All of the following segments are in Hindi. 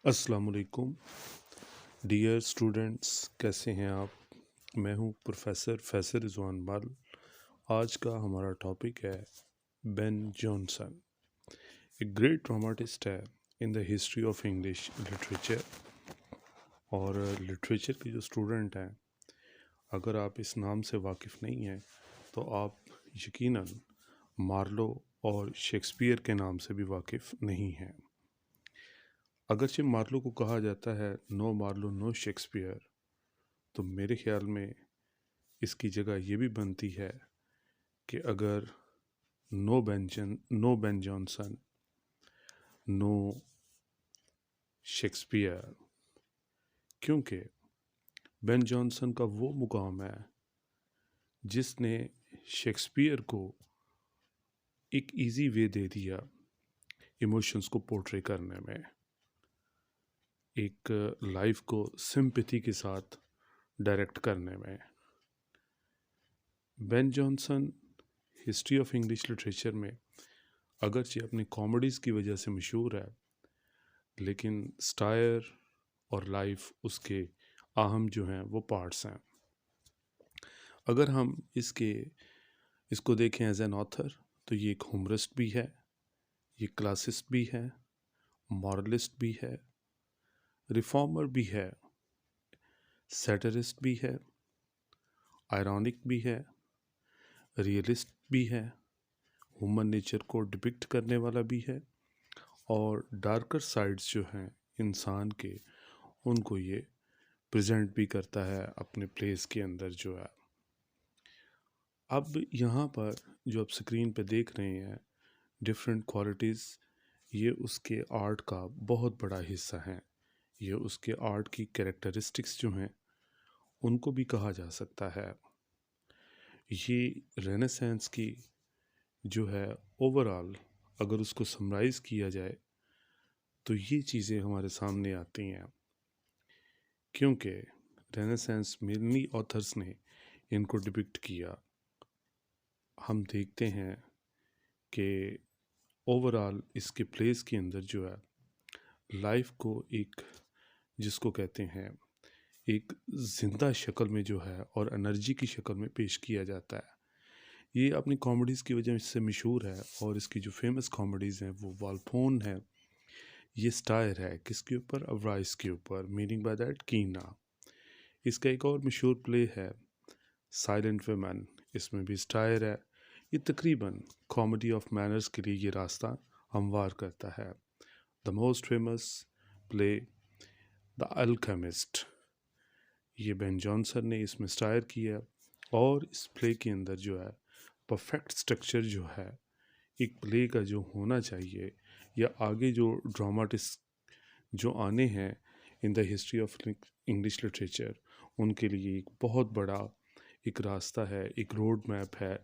अस्सलाम वालेकुम डियर स्टूडेंट्स, कैसे हैं आप। मैं हूं प्रोफेसर फैसल रिजवान बाल। आज का हमारा टॉपिक है बेन जॉनसन। एक ग्रेट ड्रामाटिस्ट है in the history of English literature. और लिटरेचर के जो स्टूडेंट हैं, अगर आप इस नाम से वाकिफ़ नहीं हैं तो आप यकीनन मार्लो और शेक्सपियर के नाम से भी वाकिफ़ नहीं हैं। अगरचे मार्लो को कहा जाता है नो मार्लो नो शेक्सपियर, तो मेरे ख्याल में इसकी जगह ये भी बनती है कि अगर no Ben Jonson no Shakespeare, क्योंकि बेन जॉनसन का वो मुकाम है जिसने शेक्सपियर को एक इजी वे दे दिया इमोशंस को पोर्ट्रे करने में, एक लाइफ को सिंपैथी के साथ डायरेक्ट करने में। Ben Jonson history of English literature में अगरचे अपनी कॉमेडीज़ की वजह से मशहूर है, लेकिन स्टायर और लाइफ उसके अहम जो हैं वो पार्ट्स हैं। अगर हम इसको देखें एज एन ऑथर, तो ये एक ह्यूमरिस्ट भी है, ये क्लासिस्ट भी है, मॉरलिस्ट भी है, रिफॉर्मर भी है, सैटरिस्ट भी है, आयरॉनिक भी है, रियलिस्ट भी है, ह्यूमन नेचर को डिपिक्ट करने वाला भी है, और डार्कर साइड्स जो हैं इंसान के, उनको ये प्रेजेंट भी करता है अपने प्लेस के अंदर जो है। अब यहाँ पर जो आप स्क्रीन पे देख रहे हैं डिफरेंट क्वालिटीज़, ये उसके आर्ट का बहुत बड़ा हिस्सा हैं। ये उसके आर्ट की कैरेक्टरिस्टिक्स जो हैं उनको भी कहा जा सकता है। ये रेनेसेंस की जो है ओवरऑल, अगर उसको समराइज़ किया जाए तो ये चीज़ें हमारे सामने आती हैं, क्योंकि रेनेसेंस मेनली ऑथर्स ने इनको डिपिक्ट किया। हम देखते हैं कि ओवरऑल इसके प्लेस के अंदर जो है लाइफ को एक, जिसको कहते हैं, एक ज़िंदा शक्ल में जो है और एनर्जी की शक्ल में पेश किया जाता है। ये अपनी कॉमेडीज़ की वजह से मशहूर है, और इसकी जो फेमस कॉमेडीज़ हैं वो वॉल्पोन है, ये स्टायर है किसके ऊपर, अवराइस के ऊपर, मीनिंग बाय दैट कीना। इसका एक और मशहूर प्ले है साइलेंट वुमेन, इसमें भी स्टायर है। ये तकरीबन कॉमेडी ऑफ मैनर्स के लिए ये रास्ता हमवार करता है। The most famous play the alchemist, ये बेन जॉनसन ने इसमें स्टायर किया, और इस प्ले के अंदर जो है परफेक्ट स्ट्रक्चर जो है एक प्ले का जो होना चाहिए, या आगे जो ड्रामाटिस्ट जो आने हैं in the history of English literature, उनके लिए एक बहुत बड़ा एक रास्ता है, एक रोड मैप है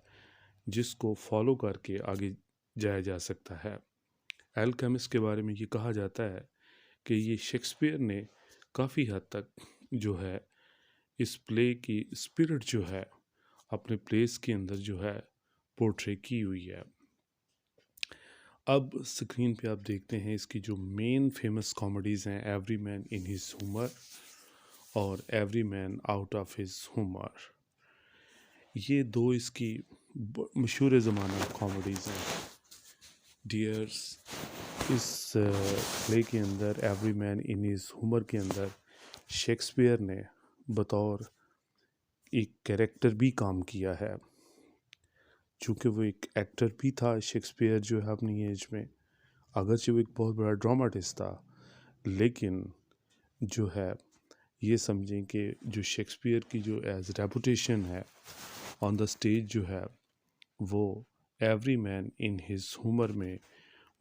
जिसको फॉलो करके आगे जाया जा सकता है। एल्केमिस्ट के बारे में ये कहा जाता है कि ये शेक्सपियर ने काफ़ी हद तक जो है इस प्ले की स्पिरिट जो है अपने प्लेस के अंदर जो है पोर्ट्रे की हुई है। अब स्क्रीन पे आप देखते हैं इसकी जो मेन फेमस कॉमेडीज़ हैं, every man in his humour और every man out of his humour. ये दो इसकी मशहूर ज़माना कॉमेडीज़ हैं। डियर्स, इस प्ले के अंदर every man in his humour के अंदर शेक्सपियर ने बतौर एक कैरेक्टर भी काम किया है, चूँकि वो एक एक्टर भी था। शेक्सपियर जो है अपनी एज में, अगरचे वो एक बहुत बड़ा ड्रामाटिस्ट था, लेकिन जो है ये समझें कि जो शेक्सपियर की जो एज रेपुटेशन है ऑन द स्टेज जो है, वो every man in his humour में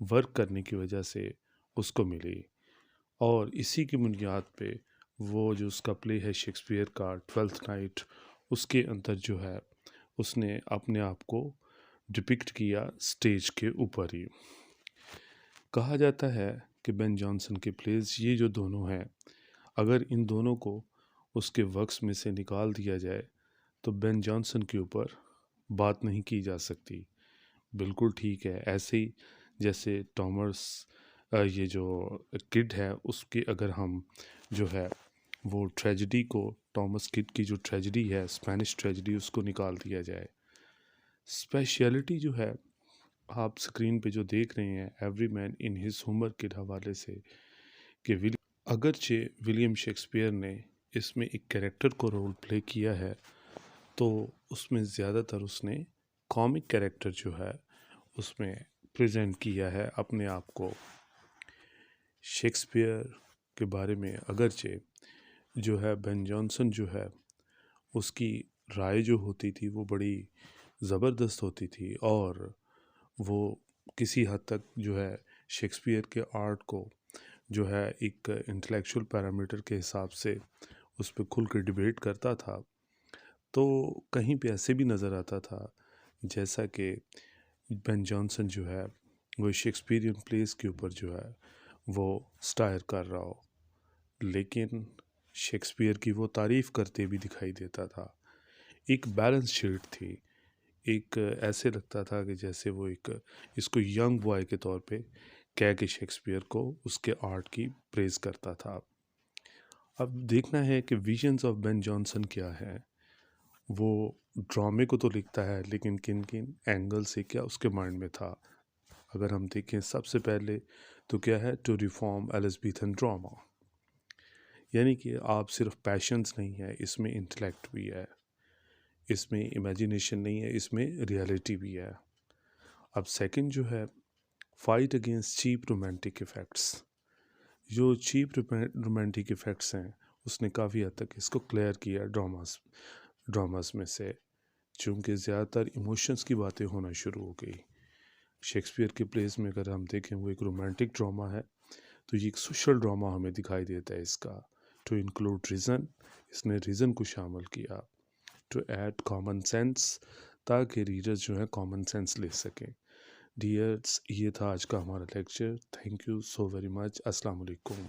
वर्क करने की वजह से उसको मिली। और इसी की बुनियाद पे वो जो उसका प्ले है शेक्सपियर का ट्वेल्थ नाइट, उसके अंदर जो है उसने अपने आप को डिपिक्ट किया स्टेज के ऊपर ही। कहा जाता है कि बेन जॉनसन के प्लेस ये जो दोनों हैं, अगर इन दोनों को उसके वर्क्स में से निकाल दिया जाए तो बेन जॉनसन के ऊपर बात नहीं की जा सकती। बिल्कुल ठीक है, ऐसे ही जैसे थॉमस ये जो किड है उसकी अगर हम जो है वो ट्रेजेडी को, थॉमस किड की जो ट्रेजेडी है, स्पेनिश ट्रेजेडी, उसको निकाल दिया जाए। स्पेशलिटी जो है आप स्क्रीन पे जो देख रहे हैं every man in his humour के हवाले से कि अगरचे विलियम शेक्सपियर ने इसमें एक कैरेक्टर को रोल प्ले किया है तो उसमें ज़्यादातर उसने कॉमिक कैरेक्टर जो है उसमें प्रेजेंट किया है अपने आप को। शेक्सपियर के बारे में अगरचे जो है बेन जॉनसन जो है उसकी राय जो होती थी वो बड़ी ज़बरदस्त होती थी और वो किसी हद तक जो है शेक्सपियर के आर्ट को जो है एक इंटेलेक्चुअल पैरामीटर के हिसाब से उस पर खुल कर डिबेट करता था। तो कहीं पे ऐसे भी नज़र आता था जैसा कि बेन जॉनसन जो है वो शेक्सपियरियन प्लेस के ऊपर जो है वो स्टायर कर रहा हो, लेकिन शेक्सपियर की वो तारीफ़ करते भी दिखाई देता था। एक बैलेंस शीट थी, एक ऐसे लगता था कि जैसे वो एक इसको यंग बॉय के तौर पे कह के शेक्सपियर को उसके आर्ट की प्रेज़ करता था। अब देखना है कि विजन्स ऑफ बेन जॉनसन क्या है। वो ड्रामे को तो लिखता है लेकिन किन किन एंगल से क्या उसके माइंड में था। अगर हम देखें सबसे पहले तो क्या है, टू रिफॉर्म एलिज़ाबेथन ड्रामा, यानी कि आप सिर्फ पैशंस नहीं है, इसमें इंटेलेक्ट भी है, इसमें इमेजिनेशन नहीं है, इसमें रियलिटी भी है। अब सेकंड जो है, fight against cheap romantic effects. जो चीप रोमांटिक इफ़ेक्ट्स हैं उसने काफ़ी हद तक इसको क्लियर किया ड्रामास में से, चूँकि ज़्यादातर इमोशंस की बातें होना शुरू हो गई। शेक्सपियर के प्लेस में अगर हम देखें वो एक रोमांटिक ड्रामा है तो ये एक सोशल ड्रामा हमें दिखाई देता है इसका। टू इंक्लूड रीज़न, इसने रीज़न को शामिल किया। टू ऐड कॉमन सेंस, ताकि रीडर्स जो है कॉमन सेंस ले सकें। डियर्स, ये था आज का हमारा lecture. Thank you so very much. अस्सलाम वालेकुम।